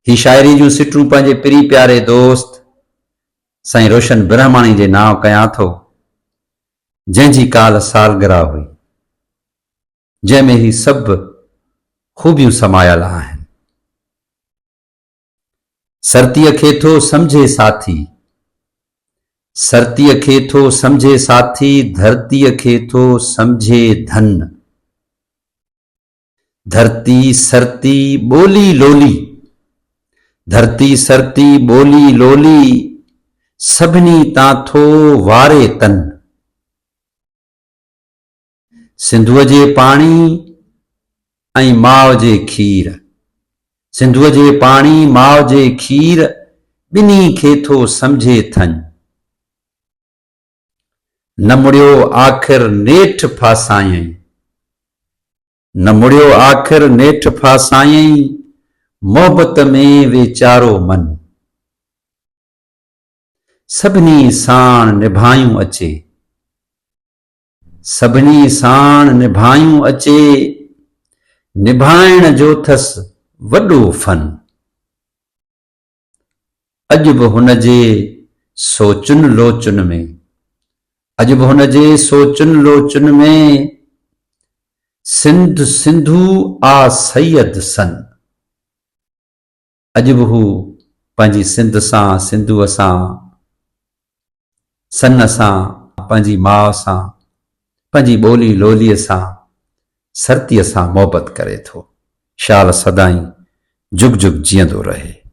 ही शायरी जूं सिटूं पंहिंजे पिरी प्यारे दोस्त साईं रोशन ब्रह्माणी जे नाव कयां थो, जंहिंजी काल सालगिरह हुई, जंहिंमें ही सभु खूबियूं समायल आहिनि। सरतीअ खे थो सम्झे साथी, सरतीअ खे थो सम्झे साथी, धरतीअ खे थो सम्झे धन। धरती सरती ॿोली लोली, धरती सरती ॿोली लोली, सभिनी तां थो वारे तन। सिंधुअ जे पाणी ऐं माउ जे खीर, सिंधुअ जे पाणी माउ जे खीर, ॿिन्ही खे थो सम्झे थन। न मुड़ियो आख़िर नेठि फासायईं, न मुड़ियो आख़िर नेठि फासायईं, मोहबत में वेचारो मन। सभिनी साण निभायूं अचे, सभिनी साण निभायूं अचे, निभाइण जो अथसि वॾो फन। अॼु बि हुन जे सोचुनि लोचुनि में, अॼु बि हुन जे सोचुनि लोचुनि में, सिंध सिंधू आ सैयद सन। अॼु बि हू पंहिंजी सिंध सां, सिंधूअ सां, सन सां, पंहिंजी माउ सां, पंहिंजी ॿोली लोलीअ सां, सरतीअ सां मोहबत करे थो। शाल सदाईं जुग जुग जीअंदो रहे।